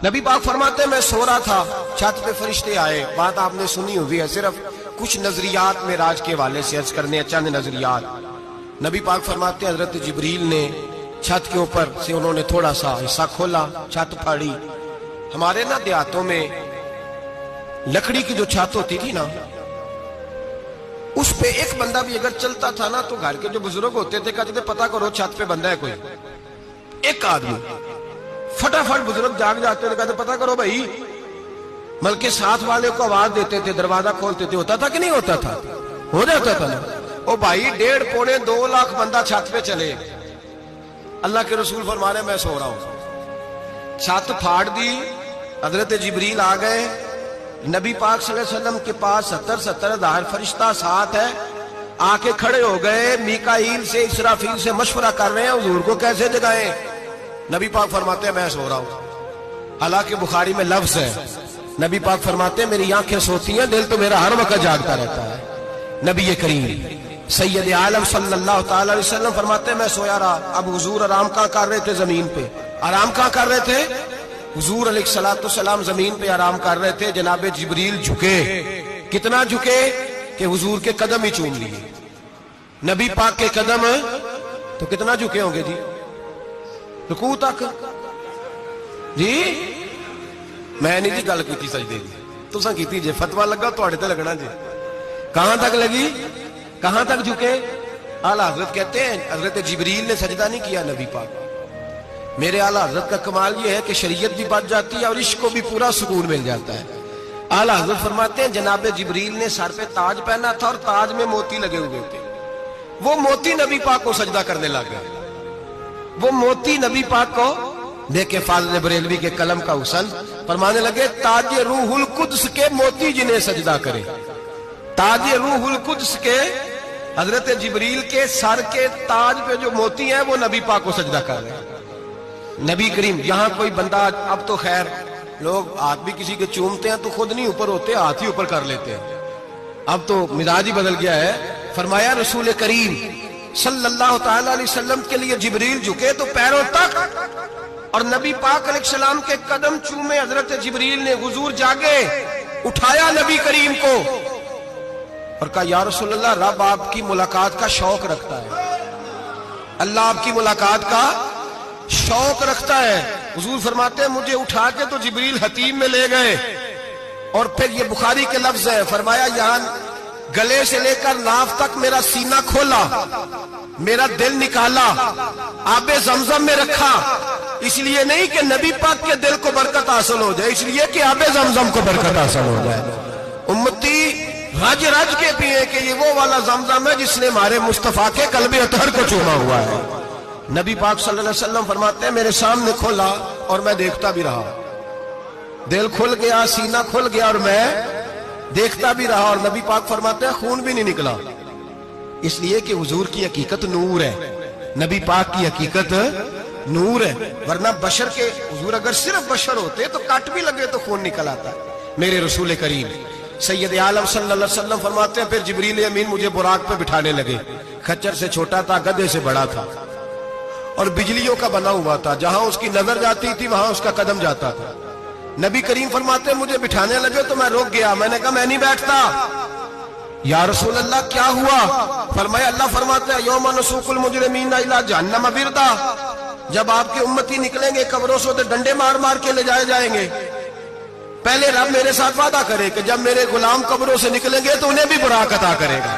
نبی پاک فرماتے ہیں میں سو رہا تھا، چھت پہ فرشتے آئے. بات آپ نے سنی ہوئی ہے، صرف کچھ نظریات معراج کے حوالے سے عرض کرنے ہیں، چند نظریات. نبی پاک فرماتے ہیں حضرت جبریل نے چھت کے اوپر سے انہوں نے تھوڑا سا حصہ کھولا، چھت پھاڑی. ہمارے نا دیہاتوں میں لکڑی کی جو چھت ہوتی تھی نا، اس پہ ایک بندہ بھی اگر چلتا تھا نا تو گھر کے جو بزرگ ہوتے تھے کہتے تھے پتہ کرو چھت پہ بندہ ہے کوئی. ایک آدمی فٹافٹ بزرگ جاگ جاتے تھے، کہتے پتہ کرو بھائی. بلکہ ساتھ والے کو آواز دیتے تھے، دروازہ کھولتے تھے. ہوتا تھا کہ نہیں ہوتا تھا؟ ہو جاتا تھا نا. او بھائی 1.5 پونے 2 لاکھ بندہ چھت پہ چلے. اللہ کے رسول فرما رہے میں سو رہا ہوں. چھت پھاڑ دی، حضرت جبریل آ گئے. نبی پاک صلی اللہ علیہ وسلم کے پاس 70 ہزار فرشتہ ساتھ ہے، آ کے کھڑے ہو گئے. میکائیل سے اسرافیل سے مشورہ کر رہے ہیں حضور کو کیسے جگائیں. نبی پاک فرماتے ہیں میں سو رہا ہوں. حالانکہ بخاری میں لفظ ہے، نبی پاک فرماتے ہیں میری آنکھیں سوتی ہیں، دل تو میرا ہر وقت جاگتا رہتا ہے. نبی کریم سید عالم صلی اللہ تعالی علیہ وسلم فرماتے ہیں میں سویا رہا. اب حضور آرام کہاں کر رہے تھے؟ زمین پہ. آرام کہاں کر رہے تھے؟ حضور علیہ السلام زمین پہ آرام کر رہے تھے. جناب جبریل جھکے. کتنا جھکے کہ حضور کے قدم ہی چوم لیے. نبی پاک کے قدم تو کتنا جھکے ہوں گے جی؟ رکوع تک. جی میں نہیں جی گل کی سجدے دی، تساں کیتی جی. فتویٰ لگا تواڈے تے لگنا جی. کہاں تک لگی؟ کہاں تک جھکے؟ اعلیٰ حضرت کہتے ہیں حضرت جبریل نے سجدہ نہیں کیا نبی پاک. میرے اعلیٰ حضرت کا کمال یہ ہے کہ شریعت بھی بچ جاتی ہے اور عشق کو بھی پورا سکون مل جاتا ہے. اعلیٰ حضرت فرماتے ہیں جناب جبریل نے سر پہ تاج پہنا تھا اور تاج میں موتی لگے ہوئے تھے. وہ موتی نبی پاک کو سجدہ کرنے لگ گئے. وہ موتی نبی پاک کو دیکھے. فاضل بریلوی کے قلم کا حسن فرمانے لگے تاج روح القدس کے موتی جنہیں سجدہ کرے. تاج روح القدس کے حضرت جبریل کے سر کے تاج پہ جو موتی ہیں وہ نبی پاک کو سجدہ کر رہے ہیں. نبی کریم یہاں کوئی بندہ، اب تو خیر لوگ ہاتھ بھی کسی کے چومتے ہیں تو خود نہیں اوپر ہوتے، ہاتھ ہی اوپر کر لیتے ہیں. اب تو مزاج ہی بدل گیا ہے. فرمایا رسول کریم صلی اللہ تعالی علیہ وسلم کے لیے جبریل جھکے تو پیروں تک، اور نبی پاک علیہ السلام کے قدم چومے. حضرت جبریل نے حضور جاگے، اٹھایا نبی کریم کو اور کہا یا رسول اللہ رب آپ کی ملاقات کا شوق رکھتا ہے. اللہ آپ کی ملاقات کا شوق رکھتا ہے. حضور فرماتے ہیں مجھے اٹھا کے تو جبریل حتیم میں لے گئے. اور پھر یہ بخاری کے لفظ ہے، فرمایا یہاں گلے سے لے کر ناف تک میرا سینہ کھولا، میرا دل نکالا، آب زمزم میں رکھا. اس لیے نہیں کہ نبی پاک کے دل کو برکت حاصل ہو جائے، اس لیے کہ آب زمزم کو برکت حاصل ہو جائے. امتی رج رج کے پیئے کہ یہ وہ والا زمزم ہے جس نے ہمارے مصطفیٰ کے قلب اطہر کو چوما ہوا ہے. نبی پاک صلی اللہ علیہ وسلم فرماتے ہیں میرے سامنے کھولا اور میں دیکھتا بھی رہا. دل کھل گیا، سینہ کھل گیا اور میں دیکھتا بھی رہا. اور نبی پاک فرماتے ہیں خون بھی نہیں نکلا، اس لیے کہ حضور کی حقیقت نور ہے. نبی پاک کی حقیقت نور ہے. ورنہ بشر کے حضور اگر صرف بشر ہوتے تو کٹ بھی لگے تو خون نکل آتا. میرے رسول کریم سید عالم صلی اللہ علیہ وسلم فرماتے ہیں پھر جبریل امین مجھے براق پہ بٹھانے لگے. خچر سے چھوٹا تھا، گدھے سے بڑا تھا اور بجلیوں کا بنا ہوا تھا. جہاں اس کی نظر جاتی تھی وہاں اس کا قدم جاتا تھا. نبی کریم فرماتے ہیں مجھے بٹھانے لگے تو میں رک گیا. میں نے کہا میں نہیں بیٹھتا. یا رسول اللہ کیا ہوا؟ فرمایا اللہ فرماتا ہے یوم نسوق المجرمین الی جہنم وردا. جب آپ کے امتی نکلیں گے قبروں سے تو ڈنڈے مار مار کے لے جائے جائیں گے. پہلے رب میرے ساتھ وعدہ کرے کہ جب میرے غلام قبروں سے نکلیں گے تو انہیں بھی براق عطا کرے گا.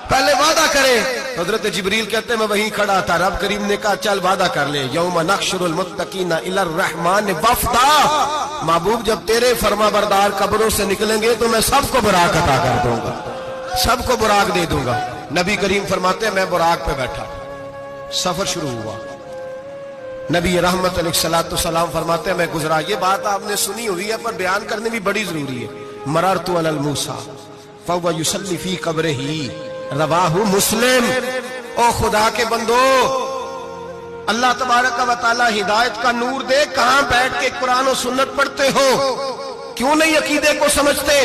پہلے وعدہ کرے. حضرت جبریل کہتے ہیں میں وہیں کھڑا تھا. رب کریم نے کہا چل وعدہ کر لے یوم نحشر المتقین الی الرحمن وفدا. محبوب جب تیرے فرما بردار قبروں سے نکلیں گے تو میں سب کو براق عطا کر دوں گا، سب کو براق دے دوں گا. نبی کریم فرماتے ہیں میں براق پہ بیٹھا. سفر شروع ہوا. نبی رحمت علیہ السلام فرماتے ہیں میں گزرا. یہ بات آپ نے سنی ہوئی ہے پر بیان کرنے بھی بڑی ضروری ہے. مررت علی الموسیٰ فہو یصلی فی قبرہ رواہ مسلم. او خدا کے بندو اللہ تبارک و تعالی ہدایت کا نور دے. کہاں بیٹھ کے قرآن و سنت پڑھتے ہو؟ کیوں نہیں عقیدے کو سمجھتے؟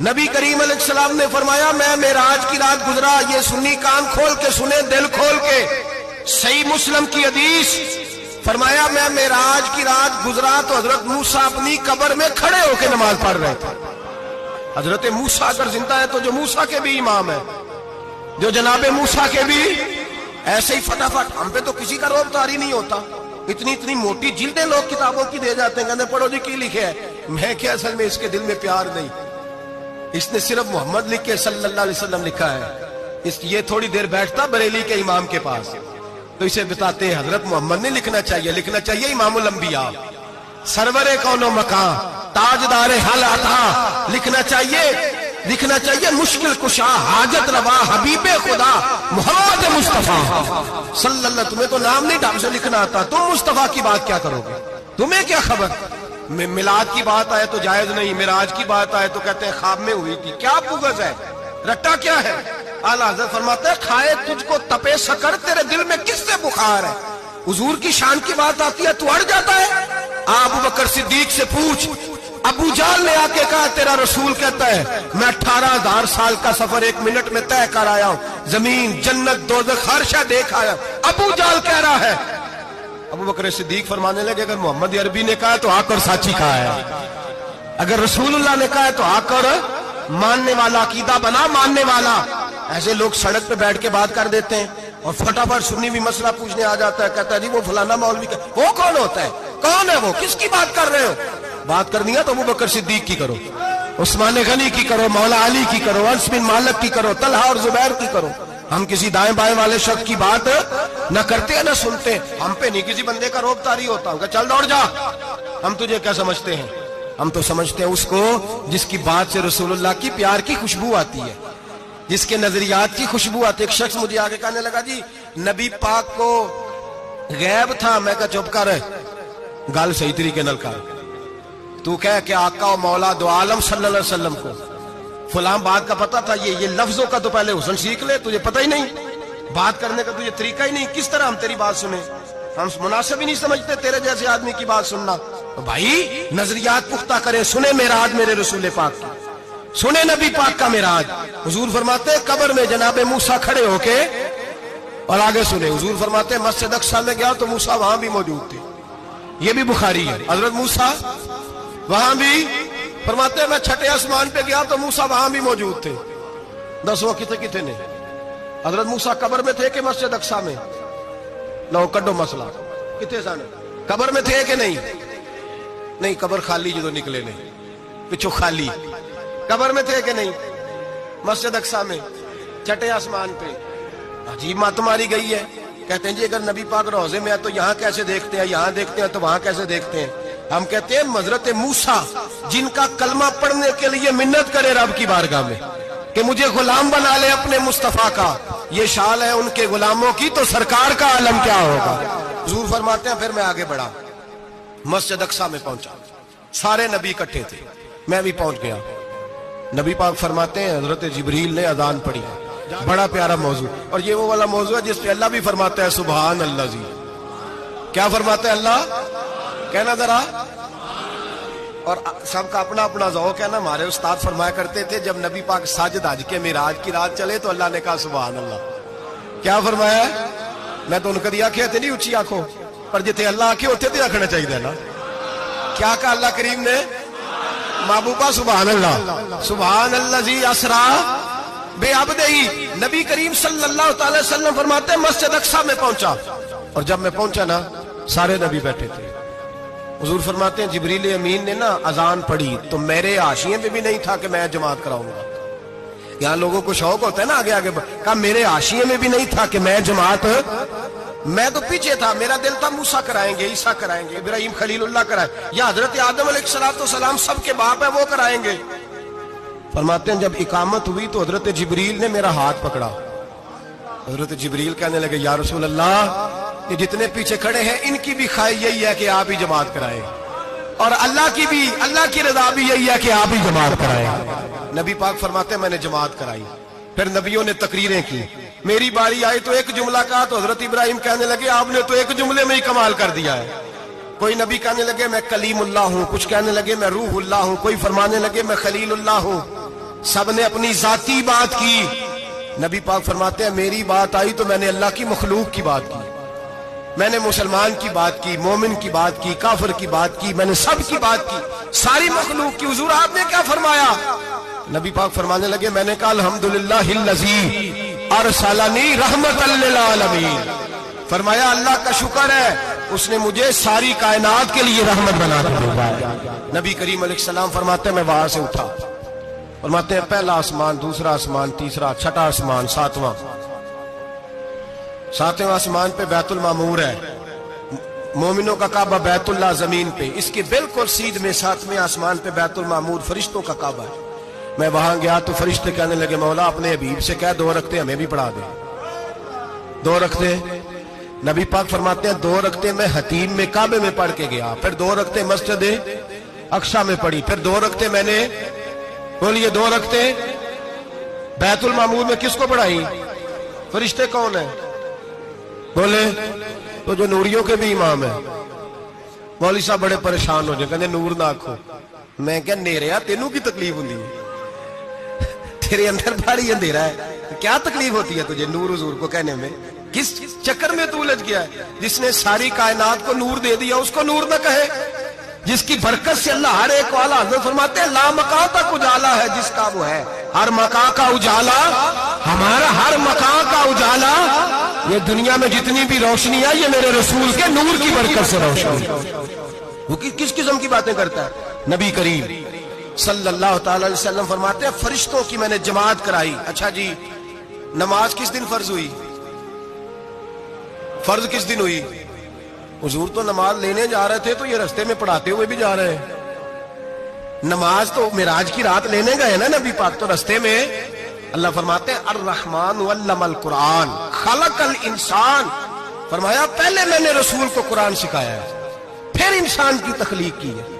نبی کریم علیہ السلام نے فرمایا میں معراج کی رات گزرا. یہ سنی کان کھول کے سنے، دل کھول کے. صحیح مسلم کی حدیث فرمایا میں معراج کی رات گزرا تو حضرت موسیٰ اپنی قبر میں کھڑے ہو کے نماز پڑھ رہے تھے. حضرت موسیٰ اگر زندہ ہے تو جو موسیٰ کے بھی امام ہے، جو جناب موسیٰ کے بھی ایسے ہی فٹافٹ. ہم پہ تو کسی کا روب طاری نہیں ہوتا. اتنی موٹی جلدیں لوگ کتابوں کی دے جاتے ہیں، کہتے ہیں پڑھو جی کی لکھے ہے. میں کیا اصل میں اس کے دل میں پیار نہیں، اس نے صرف محمد لکھ کے صلی اللہ علیہ وسلم لکھا ہے. یہ تھوڑی دیر بیٹھتا بریلی کے امام کے پاس تو اسے بتاتے ہیں حضرت محمد نے لکھنا چاہیے، لکھنا چاہیے امام الانبیاء، سرور کون و مکان، تاجدار حل عطا، لکھنا چاہیے مشکل کشا، حاجت روا، حبیب خدا محمد مصطفیٰ صلی اللہ. تمہیں تو نام نہیں ڈھنگ سے لکھنا آتا، تم مصطفیٰ کی بات کیا کرو گے؟ تمہیں کیا خبر؟ میلاد کی بات آئے تو جائز نہیں، معراج کی بات آئے تو کہتے ہیں خواب میں ہوئی تھی. کیا بغض ہے، رٹا کیا ہے؟ اعلیٰ حضرت فرماتے ہیں کھائے تجھ کو تپے سکر، تیرے دل میں کس سے بخار ہے؟ حضور کی شان کی بات آتی ہے تو اڑ جاتا ہے. ابو بکر صدیق سے پوچھ، ابو جہل نے آ کے کہا تیرا رسول کہتا ہے میں 18,000 سال کا سفر 1 منٹ میں طے کر آیا ہوں، زمین جنت دوزخ ہر شے دیکھ آیا. ابو جہل کہہ رہا ہے. ابو بکر صدیق فرمانے لگے اگر محمد عربی نے کہا تو آ کر سچی کہا ہے، اگر رسول اللہ نے کہا ہے تو آ کر ماننے والا، عقیدہ بنا ماننے والا. ایسے لوگ سڑک پہ بیٹھ کے بات کر دیتے ہیں اور فٹافٹ سنی بھی مسئلہ پوچھنے آ جاتا ہے، کہتا ہے جی وہ فلانا مولوی کا. وہ کون ہوتا ہے؟ کون ہے وہ؟ کس کی بات کر رہے ہو؟ بات کرنی ہے تو ابو بکر صدیق کی کرو، عثمان غنی کی کرو، مولا علی کی کرو، انس بن مالک کی کرو، طلحہ اور زبیر کی کرو. ہم کسی دائیں بائیں والے شخص کی بات نہ کرتے ہیں نہ سنتے. ہم پہ نہیں کسی بندے کا روب طاری ہوتا ہوں کہ چل دوڑ جا. ہم تجھے کیا سمجھتے ہیں؟ ہم تو سمجھتے ہیں اس کو جس کی بات سے رسول اللہ کی پیار کی خوشبو آتی ہے، جس کے نظریات کی خوشبو آتی ہے. ایک شخص مجھے آگے کہنے لگا جی نبی پاک کو غیب تھا. میں کہا چپ کر، گل صحیح طریقے نال کر. تو کہہ کہ آقا و مولا دو عالم صلی اللہ علیہ وسلم کو فلاں بات کا پتہ تھا. یہ لفظوں کا تو پہلے حسن سیکھ لے، تجھے پتہ ہی نہیں، بات کرنے کا تجھے طریقہ ہی نہیں. کس طرح ہم تیری بات سنیں؟ ہم مناسب ہی نہیں سمجھتے تیرے جیسے آدمی کی بات سننا. بھائی نظریات پختہ کرے، سنے معراج میرے رسول پاک کی، سنے نبی پاک کا معراج. حضور فرماتے قبر میں جناب موسیٰ کھڑے ہو کے، اور آگے سنے حضور فرماتے مسجد اقصیٰ میں گیا تو موسیٰ وہاں بھی موجود تھے. یہ بھی بخاری ہے. حضرت موسیٰ وہاں بھی فرماتے میں چھٹے آسمان پہ گیا تو موسیٰ وہاں بھی موجود تھے. دسو کتنے نے؟ حضرت موسیٰ قبر میں تھے کہ مسجد اقصیٰ میں؟ لو کڈو مسئلہ. کتنے سن قبر میں تھے کہ نہیں؟ نہیں، قبر خالی جدو نکلے نہیں، پچھو خالی. قبر میں تھے کہ نہیں؟ مسجد اقصیٰ میں چھٹے آسمان پہ. عجیب مات ماری گئی ہے. کہتے ہیں جی اگر نبی پاک روضے میں ہے تو یہاں کیسے دیکھتے ہیں، یہاں دیکھتے ہیں تو وہاں کیسے دیکھتے ہیں؟ ہم کہتے ہیں حضرت موسیٰ جن کا کلمہ پڑھنے کے لیے منت کرے رب کی بارگاہ میں کہ مجھے غلام بنا لے اپنے مصطفیٰ کا، یہ شال ہے ان کے غلاموں کی، تو سرکار کا عالم کیا ہوگا؟ حضور فرماتے ہیں پھر میں آگے بڑھا، مسجد اقصیٰ میں پہنچا، سارے نبی اکٹھے تھے، میں بھی پہنچ گیا. نبی پاک فرماتے ہیں حضرت جبریل نے اذان پڑھی. بڑا پیارا موضوع، اور یہ وہ والا موضوع ہے جس پہ اللہ بھی فرماتا ہے سبحان اللہ. جی کیا فرماتے ہیں اللہ؟ کہنا ذرا. اور سب کا اپنا اپنا ذوق ہے نا. ہمارے استاد فرمایا کرتے تھے جب نبی پاک ساجد حج کے معراج کی رات چلے تو اللہ نے کہا سبحان اللہ. کیا فرمایا؟ میں تو ان کو دیا کہ نہیں اچھی آنکھوں پر جتنے اللہ آنکھیں ہوتے تھے رکھنا چاہیے نا. کیا کہا اللہ کریم نے؟ محبوبہ سبحان اللہ. سبحان اللہ جی اسرا بے عبدہی. نبی کریم صلی اللہ تعالی وسلم فرماتے ہیں مسجد اقصیٰ میں پہنچا، اور جب میں پہنچا نا سارے نبی بیٹھے تھے. حضور فرماتے ہیں جبریل امین نے نا اذان پڑھی تو میرے حاشیے میں بھی نہیں تھا کہ میں جماعت کراؤں گا. یہاں لوگوں کو شوق ہوتا ہے نا آگے آگے کہا میرے حاشیے میں بھی نہیں تھا کہ میں جماعت. میں تو پیچھے تھا، میرا دل تھا موسیٰ کرائیں گے، عیسیٰ کرائیں گے، ابراہیم خلیل اللہ کرائیں، یا حضرت آدم علیہ السلام سب کے باپ ہے وہ کرائیں گے. فرماتے ہیں جب اقامت ہوئی تو حضرت جبریل نے میرا ہاتھ پکڑا. حضرت جبریل کہنے لگے یا رسول اللہ یہ جتنے پیچھے کھڑے ہیں ان کی بھی خواہش یہی ہے کہ آپ ہی جماعت کرائیں، اور اللہ کی رضا بھی یہی ہے کہ آپ ہی جماعت کرائیں. نبی پاک فرماتے ہیں میں نے جماعت کرائی. پھر نبیوں نے تقریریں کی. میری باری آئی تو ایک جملہ کہا تو حضرت ابراہیم کہنے لگے آپ نے تو ایک جملے میں ہی کمال کر دیا ہے. کوئی نبی کہنے لگے میں کلیم اللہ ہوں، کچھ کہنے لگے میں روح اللہ ہوں، کوئی فرمانے لگے میں خلیل اللہ ہوں. سب نے اپنی ذاتی بات کی. نبی پاک فرماتے ہیں میری بات آئی تو میں نے اللہ کی مخلوق کی بات کی. میں نے مسلمان کی بات کی، مومن کی بات کی، کافر کی بات کی، میں نے سب کی بات کی، ساری مخلوق کی۔ حضور آپ نے کیا فرمایا؟ نبی پاک فرمانے لگے، میں نے کہا الحمدللہ الذی ارسلنی رحمت للعالمین۔ فرمایا اللہ کا شکر ہے اس نے مجھے ساری کائنات کے لیے رحمت بنا کر بھیجا ہے۔ نبی کریم علیہ السلام فرماتے ہیں میں وہاں سے اٹھا، فرماتے ہیں پہلا آسمان، دوسرا آسمان، تیسرا، چھٹا آسمان، ساتواں آسمان پہ بیت المعمور ہے، مومنوں کا کعبہ بیت اللہ زمین پہ، اس کے بالکل سیدھ میں 7ویں آسمان پہ بیت المعمور فرشتوں کا کعبہ ہے۔ میں وہاں گیا تو فرشتے کہنے لگے مولا اپنے حبیب سے کہہ 2 رکعتیں ہمیں بھی پڑھا دے۔ 2 رکعتیں نبی پاک فرماتے ہیں 2 رکعتیں میں حتیم میں کعبے میں پڑھ کے گیا، پھر 2 رکعتیں مسجد اقصی میں پڑھی، پھر 2 رکعتیں میں نے بولیے 2 رکعتیں بیت المعمور میں کس کو پڑھائی؟ فرشتے کون ہیں؟ بولے تو جو نوریوں کے بھی امام ہیں۔ مولوی صاحب بڑے پریشان ہو جائے، کہنے نور نہ آکھو۔ میں کہا نیریا تینوں کی تکلیف ہوندی ہے، تیرے اندر بڑی اندھیرا ہے، کیا تکلیف ہوتی ہے تجھے نور حضور کو کہنے میں؟ کس چکر میں تو الجھ گیا ہے؟ جس نے ساری کائنات کو نور دے دیا اس کو نور نہ کہے؟ جس کی برکت سے اللہ ہر ایک والا، حضرت فرماتے ہیں لا مکان تک اجالا ہے جس کا وہ ہے، ہر مکان کا اجالا ہمارا، ہر مکان کا اجالا، یہ دنیا میں جتنی بھی روشنی ہے یہ میرے رسول کے نور کی برکت سے روشنی۔ وہ کس قسم کی باتیں کرتا ہے؟ نبی کریم صلی اللہ تعالی علیہ وسلم فرماتے ہیں فرشتوں کی میں نے جماعت کرائی۔ اچھا جی نماز کس دن فرض ہوئی؟ فرض کس دن ہوئی؟ حضور تو نماز لینے جا رہے تھے تو یہ رستے میں پڑھاتے ہوئے بھی جا رہے ہیں۔ نماز تو معراج کی رات لینے گئے نا نبی پاک، تو رستے میں اللہ فرماتے ہیں الرحمن علم القرآن خلق الانسان، فرمایا پہلے میں نے رسول کو قرآن سکھایا ہے پھر انسان کی تخلیق کی ہے۔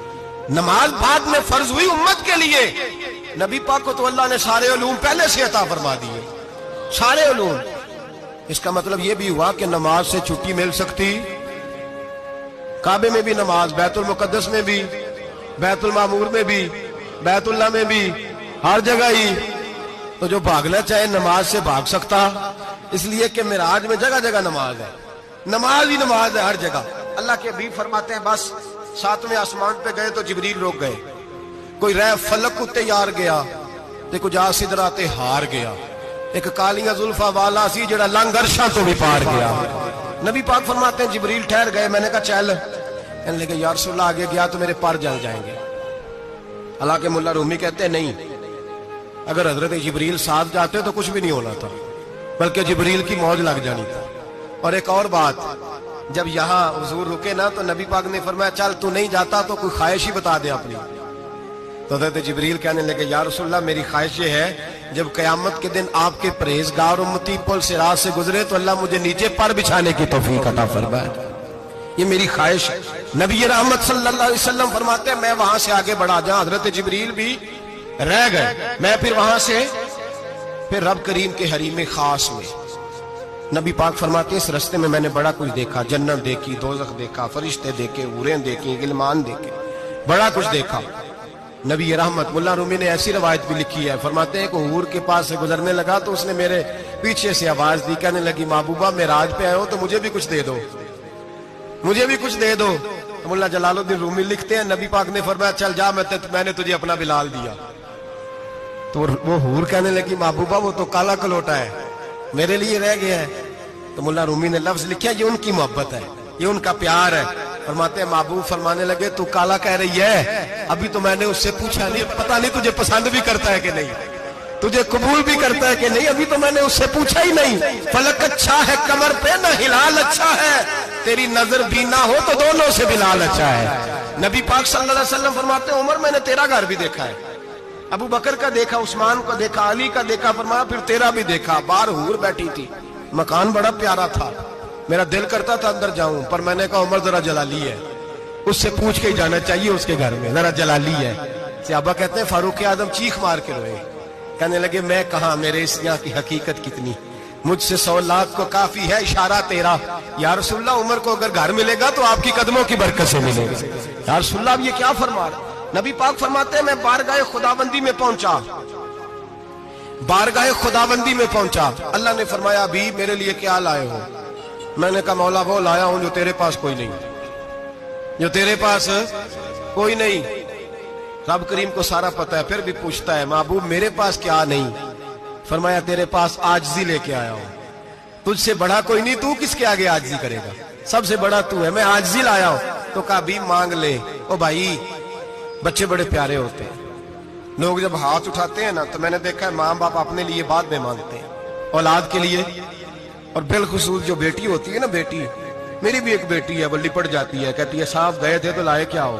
نماز بعد میں فرض ہوئی امت کے لیے، نبی پاک کو تو اللہ نے سارے علوم پہلے سے عطا فرما دیے، سارے علوم۔ اس کا مطلب یہ بھی ہوا کہ نماز سے چھٹی مل سکتی، کعبے میں بھی نماز، بیت المقدس میں بھی، بیت المعمور میں بھی، بیت اللہ میں بھی، ہر جگہ ہی۔ تو جو بھاگنا چاہے نماز سے بھاگ سکتا، اس لیے کہ معراج میں جگہ جگہ نماز ہے، نماز ہی نماز ہے ہر جگہ۔ اللہ کے حبیب فرماتے ہیں بس 7ویں آسمان پہ گئے تو جبریل روک گئے، کوئی رہ فلک کو تیار گیا تے کچھ آ سدراتے ہار گیا، ایک کالیاں زلفا والا سی جڑا لنگ عرشاں تو بھی پار گیا۔ نبی پاک فرماتے ہیں جبریل ٹھہر گئے، میں نے کہا چل، کہنے لگے یا رسول اللہ آگے گیا تو میرے پر جل جائیں گے۔ حالانکہ ملا رومی کہتے ہیں نہیں، اگر حضرت جبریل ساتھ جاتے تو کچھ بھی نہیں ہونا تھا، بلکہ جبریل کی موج لگ جانی تھا۔ اور ایک اور بات، جب یہاں حضور رکے نا تو نبی پاک نے فرمایا چل تو نہیں جاتا تو کوئی خواہش ہی بتا دے اپنی۔ تو حضرت جبریل کہنے لگے یا رسول اللہ میری خواہش یہ ہے جب قیامت کے دن آپ کے پرہیزگار امتی پل صراط سے گزرے تو اللہ مجھے نیچے پر بچھانے کی توفیق عطا فرمائے، یہ میری خواہش ہے۔ نبی رحمت صلی اللہ علیہ وسلم فرماتے ہیں میں وہاں سے آگے بڑھا جاؤں، حضرت جبریل بھی رہ گئے، میں پھر وہاں سے پھر رب کریم کے حریم خاص میں۔ نبی پاک فرماتے ہیں اس رستے میں نے بڑا کچھ دیکھا، جنت دیکھی، دوزخ دیکھا، فرشتے دیکھے، حوریں دیکھی، غلمان دیکھے، بڑا کچھ دیکھا۔ نبی رحمت ملا رومی نے ایسی روایت بھی لکھی ہے، فرماتے ہیں کہ حور کے پاس سے گزرنے لگا تو اس نے میرے پیچھے سے آواز دی، کہنے لگی محبوبہ معراج پہ آئے ہو تو مجھے بھی کچھ دے دو، مجھے بھی کچھ دے دو۔ ملا جلال الدین رومی لکھتے ہیں نبی پاک نے فرمایا چل جا میں نے تجھے اپنا بلال دیا۔ تو وہ حور کہنے لگی محبوبہ وہ تو کالا کلوٹا ہے، میرے لیے رہ گیا ہے۔ تو ملا رومی نے لفظ لکھا یہ ان کی محبت ہے، یہ ان کا پیار ہے۔ فرماتے ہیں محبوب فرمانے لگے تو کالا کہہ رہی ہے، ابھی تو میں نے اس سے پوچھا نہیں، پتہ نہیں تجھے پسند بھی کرتا ہے کہ نہیں، تجھے قبول بھی کرتا ہے کہ نہیں، ابھی تو میں نے اس سے پوچھا ہی نہیں۔ فلک اچھا ہے کمر پہ نہ ہلال اچھا ہے، تیری نظر بھی نہ ہو تو دونوں سے بلال اچھا ہے۔ نبی پاک صلی اللہ علیہ وسلم فرماتے ہیں عمر میں نے تیرا گھر بھی دیکھا ہے، ابو بکر کا دیکھا، عثمان کا دیکھا، علی کا دیکھا، فرمایا پھر تیرا بھی دیکھا، باہر حور بیٹھی تھی، مکان بڑا پیارا تھا، میرا دل کرتا تھا اندر جاؤں پر میں نے کہا عمر ذرا جلالی ہے، اس سے پوچھ کے ہی جانا چاہیے اس کے گھر میں، ذرا جلالی ہے۔ صحابہ کہتے ہیں فاروق اعظم چیخ مار کے روئے، کہنے لگے میں کہاں، میرے اس یہاں کی حقیقت کتنی، مجھ سے 100 لاکھ کو کافی ہے اشارہ تیرا۔ یا رسول اللہ عمر کو اگر گھر ملے گا تو آپ کی قدموں کی برکت سے ملے گا۔ یا رسول اللہ اب یہ کیا فرما رہے؟ نبی پاک فرماتے ہیں میں بارگاہ خداوندی میں پہنچا، بارگاہ خداوندی میں پہنچا، اللہ نے فرمایا ابھی میرے لیے کیا لائے ہو؟ میں نے کہا مولا وہ لایا ہوں جو تیرے پاس کوئی نہیں، جو تیرے پاس کوئی نہیں۔ رب کریم کو سارا پتہ ہے، پھر بھی پوچھتا ہے محبوب میرے پاس کیا نہیں؟ فرمایا تیرے پاس عاجزی لے کے آیا ہوں، تجھ سے بڑا کوئی نہیں، تو کس کے آگے عاجزی کرے گا، سب سے بڑا تو ہے، میں عاجزی لایا ہوں۔ تو کہا بھی مانگ لے۔ او بھائی بچے بڑے پیارے ہوتے ہیں، لوگ جب ہاتھ اٹھاتے ہیں نا تو میں نے دیکھا ہے ماں باپ اپنے لیے بعد میں مانگتے ہیں، اولاد کے لیے، اور بالخصوص جو بیٹی ہوتی ہے نا، بیٹی میری بھی ایک بیٹی ہے، وہ لپٹ جاتی ہے، کہتی ہے صاحب گئے تھے تو لائے کیا ہو؟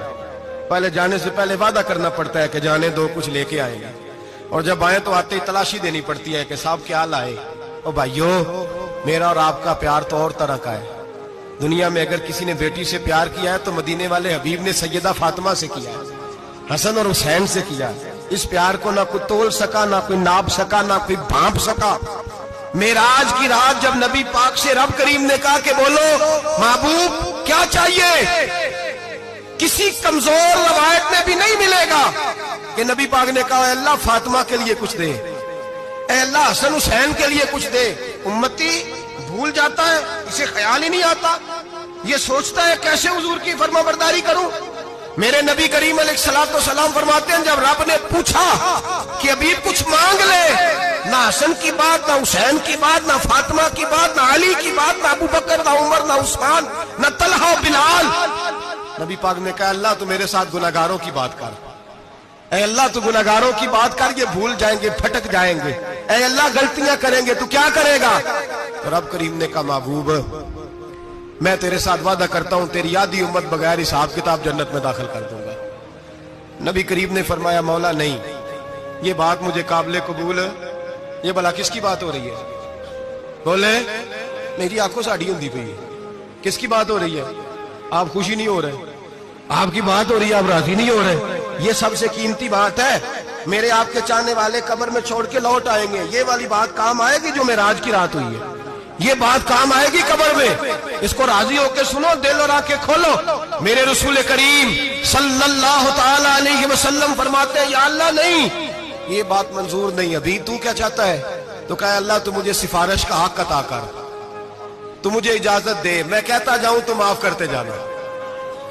پہلے جانے سے پہلے وعدہ کرنا پڑتا ہے کہ جانے دو کچھ لے کے آئے گا، اور جب آئے تو آتے ہی تلاشی دینی پڑتی ہے کہ صاحب کیا لائے۔ او بھائیو میرا اور آپ کا پیار تو اور طرح کا ہے، دنیا میں اگر کسی نے بیٹی سے پیار کیا ہے تو مدینے والے حبیب نے سیدہ فاطمہ سے کیا ہے، حسن اور حسین سے کیا ہے۔ اس پیار کو نہ کوئی تول سکا، نہ کوئی ناپ سکا، نہ کوئی بھانپ سکا۔ معراج کی رات جب نبی پاک سے رب کریم نے کہا کہ بولو محبوب کیا چاہیے، کسی کمزور روایت میں بھی نہیں ملے گا کہ نبی پاک نے کہا اے اللہ فاطمہ کے لیے کچھ دے، اے اللہ حسن حسین کے لیے کچھ دے۔ امتی بھول جاتا ہے، اسے خیال ہی نہیں آتا، یہ سوچتا ہے کیسے حضور کی فرما برداری کروں۔ میرے نبی کریم علیہ الصلوۃ والسلام فرماتے ہیں جب رب نے پوچھا کہ ابھی کچھ مانگ لے، نہ حسن کی بات، نہ حسین کی بات، نہ فاطمہ کی بات، نہ علی کی بات، نہ ابو بکر، نہ عمر، نہ عثمان، نہ طلحہ و بلال، نبی پاک نے کہا اللہ تو میرے ساتھ گناہگاروں کی بات کر، اے اللہ تو گناہگاروں کی بات کر، یہ بھول جائیں گے، پھٹک جائیں گے، اے اللہ غلطیاں کریں گے تو کیا کرے گا؟ تو رب کریم نے کہا محبوب میں تیرے ساتھ وعدہ کرتا ہوں تیری آدھی امت بغیر حساب کتاب جنت میں داخل کر دوں گا۔ نبی کریم نے فرمایا مولا نہیں، یہ بات مجھے قابل قبول ہے، یہ بھلا کس کی بات ہو رہی ہے؟ بولے میری آنکھوں ساڑھی ہوندی پئی ہے، کس کی بات ہو رہی ہے؟ آپ خوشی نہیں ہو رہے، آپ کی بات ہو رہی ہے، آپ راضی نہیں ہو رہے، یہ سب سے قیمتی بات ہے، میرے آپ کے چاہنے والے قبر میں چھوڑ کے لوٹ آئیں گے، یہ والی بات کام آئے گی جو معراج کی رات ہوئی ہے، یہ بات کام آئے گی قبر میں، اس کو راضی ہو کے سنو، دل اور آنکھیں کھولو۔ میرے رسول کریم صلی اللہ تعالی علیہ وسلم فرماتے ہیں یا اللہ نہیں، یہ بات منظور نہیں، ابھی تو کیا چاہتا ہے؟ تو کہا اللہ تو مجھے سفارش کا حق عطا کر، تو مجھے اجازت دے، میں کہتا جاؤں تو معاف کرتے جانا۔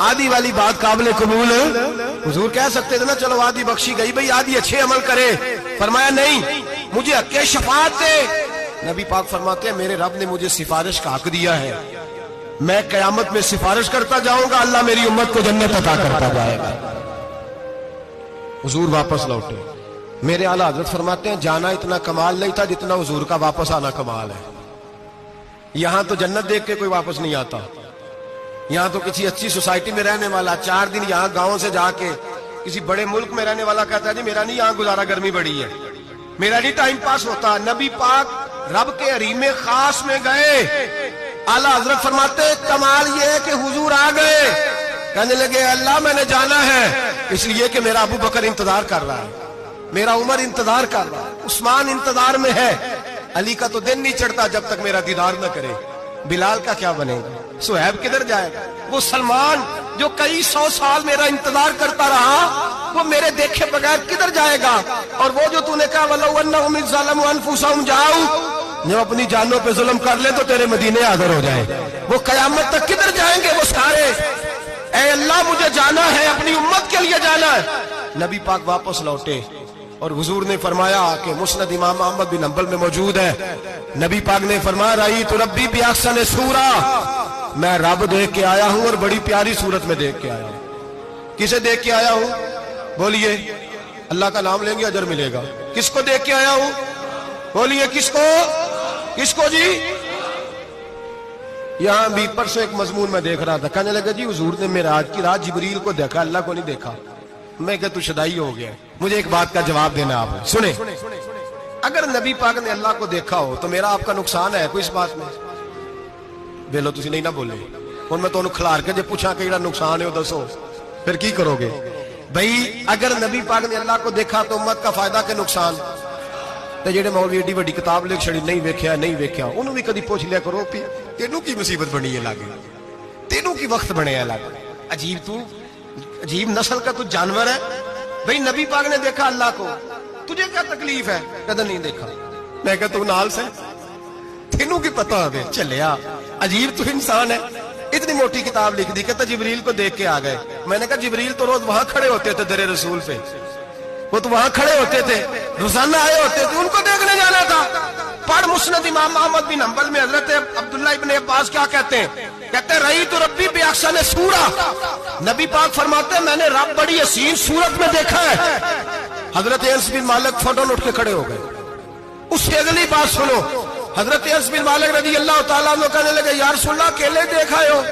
آدھی والی بات قابل قبول ہے، حضور کہہ سکتے تھے نا چلو آدھی بخشی گئی بھئی آدھی اچھے عمل کرے، فرمایا نہیں مجھے حق شفاعت دے۔ نبی پاک فرماتے ہیں میرے رب نے مجھے سفارش کا حق دیا ہے، میں قیامت میں سفارش کرتا جاؤں گا، اللہ میری امت کو جنت عطا کرتا جائے گا۔ حضور واپس لوٹے، میرے اعلیٰ حضرت فرماتے ہیں جانا اتنا کمال نہیں تھا جتنا حضور کا واپس آنا کمال ہے۔ یہاں تو جنت دیکھ کے کوئی واپس نہیں آتا، یہاں تو کسی اچھی سوسائٹی میں رہنے والا 4 دن یہاں گاؤں سے جا کے کسی بڑے ملک میں رہنے والا کہتا ہے جی میرا نہیں یہاں گزارا، گرمی بڑی ہے، میرا نہیں ٹائم پاس ہوتا۔ نبی پاک رب کے حریم خاص میں گئے، اعلیٰ حضرت فرماتے ہیں کمال یہ ہے کہ حضور آ گئے، کہنے لگے اللہ میں نے جانا ہے اس لیے کہ میرا ابو بکر انتظار کر رہا ہے، میرا عمر انتظار کر رہا ہے، عثمان انتظار میں ہے، علی کا تو دن نہیں چڑھتا جب تک میرا دیدار نہ کرے، بلال کا کیا بنے گا، صہیب کدھر جائے گا، وہ سلمان جو کئی 100 سال میرا انتظار کرتا رہا وہ میرے دیکھے بغیر کدھر جائے گا، اور وہ جو تو نے کہا وَلَوْ أَنَّهُمْ إِذْ ظَلَمُوا أَنفُسَهُمْ جَاءُوا، جو اپنی جانوں پہ ظلم کر لے تو تیرے مدینے حاضر ہو جائیں، وہ قیامت تک کدھر جائیں گے وہ سارے؟ اے اللہ مجھے جانا ہے، اپنی امت کے لیے جانا ہے۔ نبی پاک واپس لوٹے اور حضور نے فرمایا کہ مسند امام احمد بن حنبل میں موجود ہے، نبی پاک نے فرمایا رأیت ربی بأحسن صورہ، میں رب دیکھ کے آیا ہوں اور بڑی پیاری صورت میں دیکھ کے آیا ہوں۔ کسے دیکھ کے آیا ہوں؟ بولیے اللہ کا نام لیں گے اجر ملے گا۔ کس کو دیکھ کے آیا ہوں؟ بولیے کس کو؟ کس کو جی؟ یہاں بھی پرسوں ایک مضمون میں دیکھ رہا تھا، کہنے لگا جی حضور نے معراج کی رات جبریل کو دیکھا، اللہ کو نہیں دیکھا۔ میں کہ تو شدائی ہو گیا، مجھے ایک بات کا جواب دینا آپ نے، سنیں، اگر نبی پاک نے اللہ کو دیکھا ہو تو میرا آپ کا نقصان ہے کوئی اس بات میں؟ بولو تسی نہیں نہ بولے، اور میں تو کھلار کے جب پوچھا کہ نقصان ہے وہ دسو، پھر کی کرو گے؟ بھئی اگر نبی پاک نے اللہ کو دیکھا تو امت کا فائدہ کہ نقصان؟ تے جڑے مولوی ایڈی وڈی کتاب لکھ چھڑی نہیں ویکھیا نہیں ویکھیا، انہوں بھی کدی پوچھ لیا کرو کہ تینوں کی مصیبت بنی ہے لاگے، تینوں کی وقت بنے ہے لاگے، عجیب تو عجیب نسل کا تو جانور ہے۔ بھئی نبی پاک نے دیکھا اللہ کو، تجھے کیا تکلیف ہے؟ کدھر نہیں دیکھا۔ میں کہ تو نال سے تینوں کی پتہ ہوے چلیا عجیب تو انسان ہے، اتنی موٹی کتاب لکھ دی، کہتا جبریل کو دیکھ کے آ گئے۔ میں نے کہا جبریل تو روز وہاں کھڑے ہوتے تھے در رسول پہ، وہ تو وہاں کھڑے ہوتے تھے، روزانہ آئے ہوتے تھے، ان کو دیکھنے جانا تھا۔ پڑھ مسند امام احمد بن حنبل میں حضرت عبداللہ ابن عباس کیا کہتے ہیں؟ کہتے ہیں رأیت ربی بأحسن سورہ، نبی پاک فرماتے ہیں میں نے رب بڑی حسین صورت میں دیکھا ہے۔ حضرت انس بن مالک فوراً اٹھ کے کھڑے ہو گئے۔ اس سے اگلی بات سنو، حضرت انس بن مالک رضی اللہ تعالیٰ عنہ کہنے لگے یا رسول اللہ اکیلے دیکھا ہو؟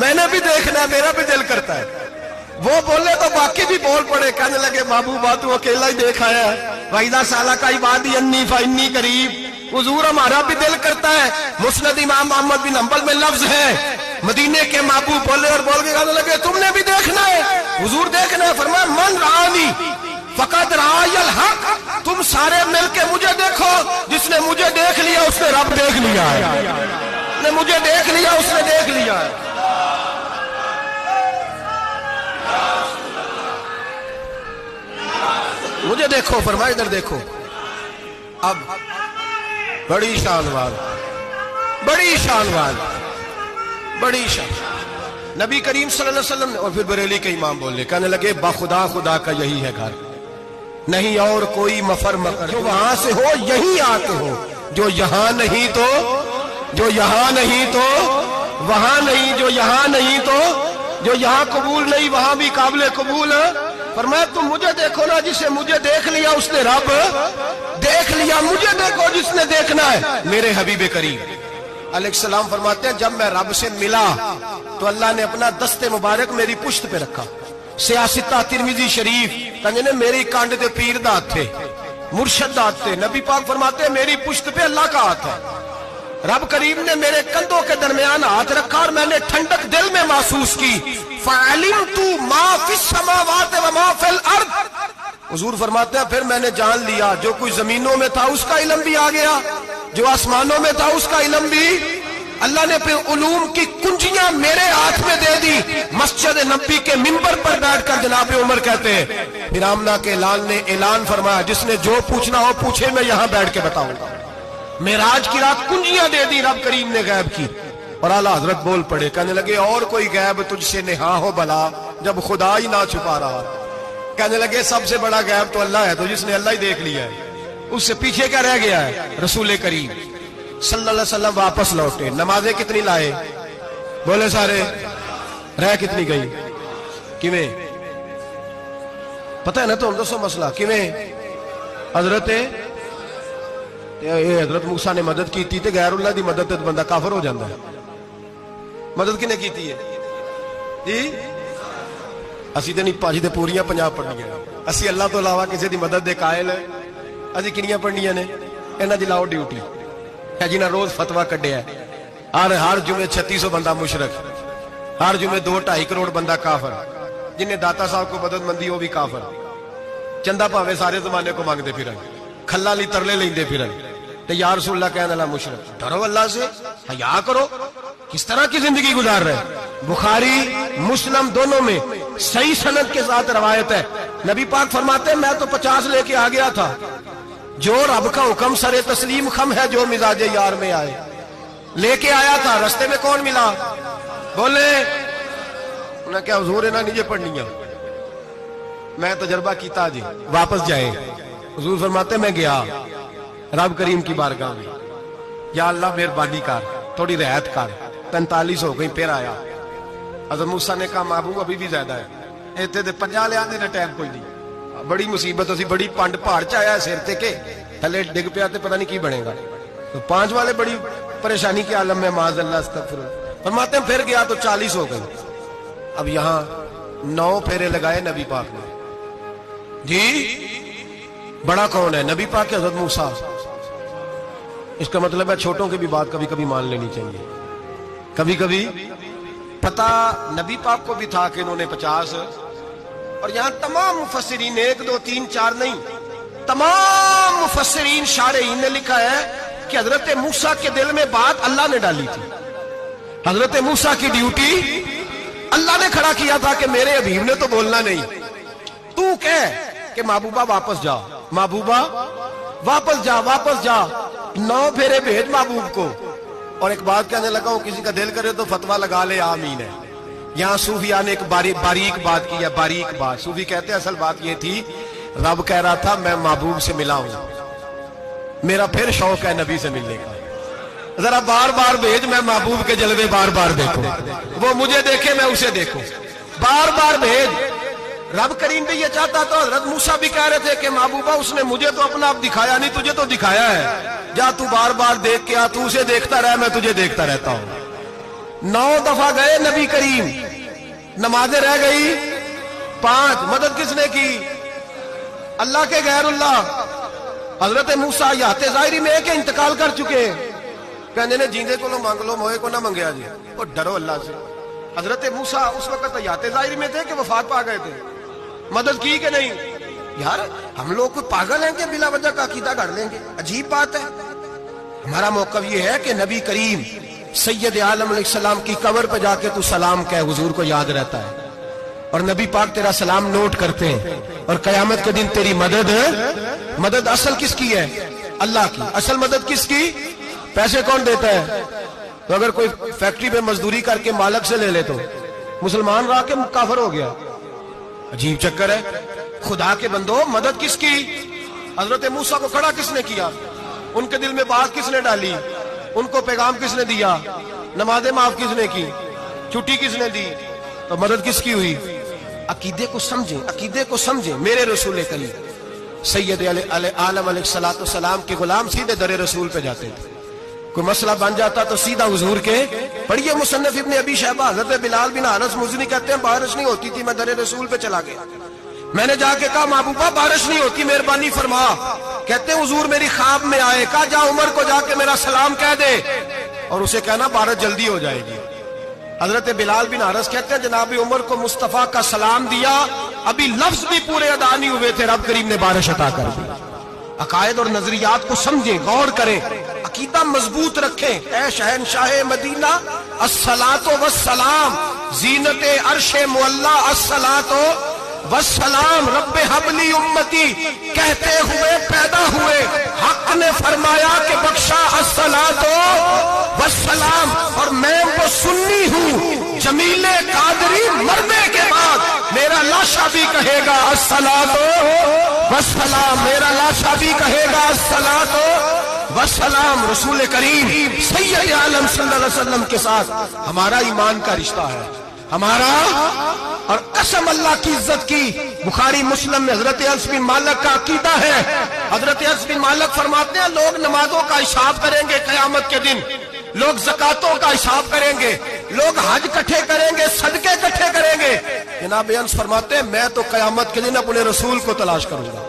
میں نے بھی دیکھنا ہے، میرا بھی دل کرتا ہے۔ وہ بولے تو باقی بھی بول پڑے، کہنے لگے محبوبہ تو اکیلا ہی دیکھا ہے، وَإِذَا سَأَلَكَ عِبَادِي عَنِّي فَإِنِّي قَرِيبٌ، حضور ہمارا بھی دل کرتا ہے۔ مسند امام احمد بن حنبل میں لفظ ہے، مدینے کے محبوب بولے اور بول کے کہنے لگے تم نے بھی دیکھنا ہے؟ حضور دیکھنا ہے۔ فرمایا من رآنی فقد رآی الحق، تم سارے مل کے مجھے دیکھو، جس نے مجھے دیکھ لیا اس نے رب دیکھ لیا ہے، جس نے مجھے دیکھ لیا اس نے دیکھ لیا ہے۔ مجھے دیکھو، فرمایا ادھر دیکھو۔ اب بڑی شان والا، بڑی شان والا، بڑی شان نبی کریم صلی اللہ علیہ وسلم نے، اور پھر بریلی کے امام بولے، کہنے لگے باخدا خدا کا یہی ہے گھر، نہیں اور کوئی مفر مکر، جو وہاں سے ہو یہی آتے ہو، جو یہاں نہیں تو، جو یہاں نہیں تو وہاں نہیں، جو یہاں نہیں تو جو یہاں قبول نہیں وہاں بھی قابل قبول ہے۔ فرمایا تم مجھے دیکھو نا، جسے مجھے دیکھ لیا اس نے رب دیکھ لیا، مجھے دیکھو جس نے دیکھنا ہے میرے حبیب کریم علیہ السلام۔ فرماتے ہیں جب میں رب سے ملا تو اللہ نے اپنا دست مبارک میری پشت پہ رکھا۔ سیاستہ ترمذی شریف کہنے میری کانڈ دے پیر دا ہاتھ تھے، مرشد دا ہاتھ تھے۔ نبی پاک فرماتے ہیں میری پشت پہ اللہ کا ہاتھ ہے۔ رب کریم نے میرے کندھوں کے درمیان ہاتھ رکھا اور میں نے ٹھنڈک دل میں محسوس کی۔ فَعَلِمْتُ مَا فِي السَّمَاوَاتِ وَمَا فِي الْأَرْضِ، حضور فرماتے ہیں پھر میں نے جان لیا جو کچھ زمینوں میں تھا اس کا علم بھی آ گیا، جو آسمانوں میں تھا اس کا علم بھی۔ اللہ نے پھر علوم کی کنجیاں میرے ہاتھ میں دے دی۔ مسجد نبی کے منبر پر بیٹھ کر جناب عمر کہتے ہیں پھر آمنہ کے لال نے اعلان فرمایا جس نے جو پوچھنا ہو پوچھے، میں یہاں بیٹھ کے بتاؤں گا۔ معراج کی رات کنجیاں دے دی رب کریم نے غیب کی، اور اعلیٰ حضرت بول پڑے، کہنے لگے اور کوئی غیب تجھ سے نہا ہو بلا جب خدا ہی نہ چھپا رہا۔ کہنے لگے سب سے بڑا غیب تو اللہ ہے، تو جس نے اللہ ہی دیکھ لیا ہے اس سے پیچھے کیا رہ گیا ہے؟ رسول کریم صلی اللہ علیہ وسلم واپس لوٹے، نمازیں کتنی لائے؟ بولے سارے، رہ کتنی گئی؟ کیویں پتہ ہے نا؟ تو ہم دسو مسئلہ کیویں؟ حضرت موسیٰ نے مدد کی تھی تے غیر اللہ دی مدد تے بندہ کافر ہو جاندہ ہے۔ مدد کنے کی تھی ہے جی؟ اسی تے نہیں پاجی تے پوریاں 50 پڑھنیاں، اسی اللہ تو علاوہ کسی دی مدد دے قائل ہے، اسی کنیاں پڑھنیاں نے؟ انہاں دی لاؤ ڈیوٹی ہے جنہاں روز فتویٰ کڈیا ہے، ہر جمعے 3600 بندہ مشرک، ہر جمعے 2-2.5 کروڑ بندہ کافر، جنہیں داتا صاحب کو مدد مندی وہ بھی کافر، چندہ پاوے سارے زمانے کو مانگتے پھرن، کھلا لی ترلے لیندے پھرن، تے یا رسول اللہ کہنے اللہ مشرک۔ ڈرو اللہ سے، حیا کرو، کس طرح کی زندگی گزار رہے؟ بخاری مسلم دونوں میں صحیح سند کے ساتھ روایت ہے، نبی پاک فرماتے ہیں میں تو 50 لے کے آ گیا تھا، جو رب کا حکم سر تسلیم خم ہے جو مزاج یار میں آئے، لے کے آیا تھا، رستے میں کون ملا؟ بولے انہیں کیا حضور انہیں نیجے پڑھنیاں، میں تجربہ کیتا جی واپس جائیں۔ حضور فرماتے میں گیا رب کریم کی بارگاہ میں، یا اللہ مہربانی کر تھوڑی رعایت کر، 45 ہو گئی، پھر آیا۔ حضرت موسیٰ نے کہا محبوب ابھی بھی زیادہ ہے، ایتھے دے 50 لے آنے نہ ٹائم کوئی نہیں، بڑی مصیبت اسی بڑی پانڈ پہاڑ چایا سر تے کے تھلے ڈگ پیا تے پتہ نہیں کی بنے گا، تو 5 والے بڑی پریشانی کے عالم میں معاذ اللہ استغفر۔ فرماتے ہیں پھر گیا تو 40 ہو گئی، اب یہاں 9 پھیرے لگائے نبی پاک نے جی۔ بڑا کون ہے؟ نبی پاک کے حضرت موسیٰ۔ اس کا مطلب ہے چھوٹوں کی بھی بات کبھی کبھی مان لینی چاہیے، کبھی کبھی پتہ نبی پاک کو بھی تھا کہ انہوں نے 50، اور یہاں تمام مفسرین 1 2 3 4 نہیں، تمام مفسرین شارحین نے لکھا ہے کہ حضرت موسیٰ کے دل میں بات اللہ نے ڈالی تھی، حضرت موسیٰ کی ڈیوٹی اللہ نے کھڑا کیا تھا کہ میرے حبیب نے تو بولنا نہیں، تو کہہ کہ محبوبہ واپس جا، محبوبہ واپس جا، واپس جا، 9 پھیرے بھیج محبوب کو، اور ایک بات کہنے لگا ہوں، کسی کا دل کرے تو فتویٰ لگا لے، آمین ہے۔ یہاں صوفیاء نے ایک باریک بات کی ہے، باریک بات۔ صوفی کہتے ہیں اصل بات یہ تھی، رب کہہ رہا تھا میں محبوب سے ملا ہوں، میرا پھر شوق ہے نبی سے ملنے کا، ذرا بار بار بھیج، میں محبوب کے جلوے بار بار دیکھوں، وہ مجھے دیکھے میں اسے دیکھوں، بار بار بھیج۔ رب کریم بھی یہ چاہتا تو حضرت موسیٰ بھی کہہ رہے تھے کہ محبوبہ اس نے مجھے تو اپنا آپ دکھایا نہیں، تجھے تو دکھایا ہے، جا تو بار بار دیکھ کے آ، تو اسے دیکھتا رہ، میں تجھے دیکھتا رہتا ہوں۔ 9 دفعہ گئے نبی کریم، نمازیں رہ گئی 5، مدد کس نے کی؟ اللہ کے غیر اللہ۔ حضرت موسیٰ یات ظاہری میں کہ انتقال کر چکے، کہنے نے جیندے کو مانگ لو، موئے کو نہ منگیا جی، اور ڈرو اللہ سے۔ حضرت موسیٰ اس وقت یات ظاہری میں تھے کہ وفات پا گئے تھے، مدد کی کہ نہیں؟ یار ہم لوگ کوئی پاگل ہیں کہ بلا وجہ کا عقیدہ گھڑ لیں گے؟ عجیب بات ہے۔ ہمارا موقف یہ ہے کہ نبی کریم سید عالم علیہ السلام کی قبر پہ جا کے تو سلام کہے، حضور کو یاد رہتا ہے، اور نبی پاک تیرا سلام نوٹ کرتے ہیں، اور قیامت کے دن تیری مدد اصل کس کی ہے؟ اللہ کی۔ اصل مدد کس کی؟ پیسے کون دیتا ہے؟ تو اگر کوئی فیکٹری پہ مزدوری کر کے مالک سے لے لے تو مسلمان رہا کے کافر ہو گیا؟ عجیب چکر ہے۔ خدا کے بندو، مدد کس کی؟ حضرت موسیٰ کو کھڑا کس نے کیا؟ ان کے دل میں بات کس نے ڈالی؟ ان کو پیغام کس نے دیا؟ نمازیں معاف کس نے کی؟ چھٹی کس نے دی؟ تو مدد کس کی ہوئی؟ عقیدے کو سمجھیں، عقیدے کو سمجھیں۔ میرے رسول کریم سید عالم علیہ السلام کے غلام سیدھے در رسول پہ جاتے تھے، کوئی مسئلہ بن جاتا تو سیدھا حضور کے۔ پڑھیے مصنف ابن ابی شیبہ، حضرت بلال بن حارث مزنی کہتے ہیں بارش نہیں ہوتی تھی، میں در رسول پہ چلا گیا، میں نے جا کے کہا محبوبہ بارش نہیں ہوتی، مہربانی فرما۔ کہتے ہیں حضور میری خواب میں آئے، کہا جا عمر کو جا کے میرا سلام کہہ دے اور اسے کہنا بارش جلدی ہو جائے گی۔ حضرت بلال بن حارث کہتے ہیں جناب عمر کو مصطفیٰ کا سلام دیا، ابھی لفظ بھی پورے ادا نہیں ہوئے تھے، رب کریم نے بارش عطا کر دی۔ عقائد اور نظریات کو سمجھیں، غور کریں، عقیدہ مضبوط رکھیں۔ اے شہنشاہ مدینہ الصلاۃ والسلام، زینت عرش معلی الصلاۃ والسلام، رب حبلی امتی کہتے ہوئے پیدا ہوئے، حق نے فرمایا کہ بخشا الصلاۃ والسلام، اور میں وہ سنی ہوں جمیل قادری مرنے کے بعد میرا لاشا بھی کہے گا الصلاۃ والسلام، میرا لاشا بھی کہے گا الصلاۃ والسلام۔ رسول کریم سید عالم صلی اللہ علیہ وسلم کے ساتھ ہمارا ایمان کا رشتہ ہے، ہمارا، اور قسم اللہ کی عزت کی، بخاری مسلم میں حضرت انس بن مالک کا عقیدہ ہے، حضرت انس بن مالک فرماتے ہیں لوگ نمازوں کا حساب کریں گے قیامت کے دن، لوگ زکاتوں کا حساب کریں گے، لوگ حج کٹھے کریں گے، صدقے کٹھے کریں گے۔ جناب انس فرماتے ہیں میں تو قیامت کے دن اپنے رسول کو تلاش کروں گا،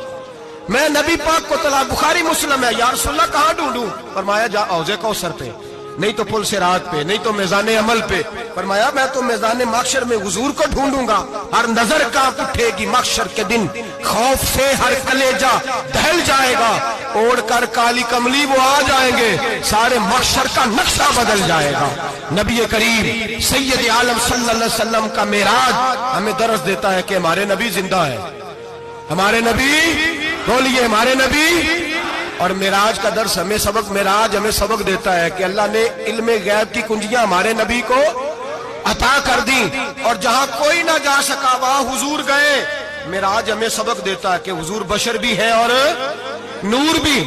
میں نبی پاک کو تلاش۔ بخاری مسلم ہے، یا رسول اللہ کہاں ڈھونڈوں؟ فرمایا جا حوض کوثر پہ، نہیں تو پل صراط پہ، نہیں تو میزان عمل پہ۔ فرمایا میں تو میزان محشر میں حضور کو ڈھونڈوں گا، ہر نظر کانپ اٹھے گی محشر کے دن، خوف سے ہر کلیجہ دہل جائے گا، اوڑھ کر کالی کملی وہ آ جائیں گے، سارے محشر کا نقشہ بدل جائے گا۔ نبی کریم سید عالم صلی اللہ علیہ وسلم کا معراج ہمیں درس دیتا ہے کہ ہمارے نبی زندہ ہے، ہمارے نبی، بولیے ہمارے نبی۔ اور معراج کا درس ہمیں سبق، معراج ہمیں سبق دیتا ہے کہ اللہ نے علم غیب کی کنجیاں ہمارے نبی کو عطا کر دی، اور جہاں کوئی نہ جا سکا وہاں حضور گئے۔ معراج ہمیں سبق دیتا ہے کہ حضور بشر بھی ہے اور نور بھی۔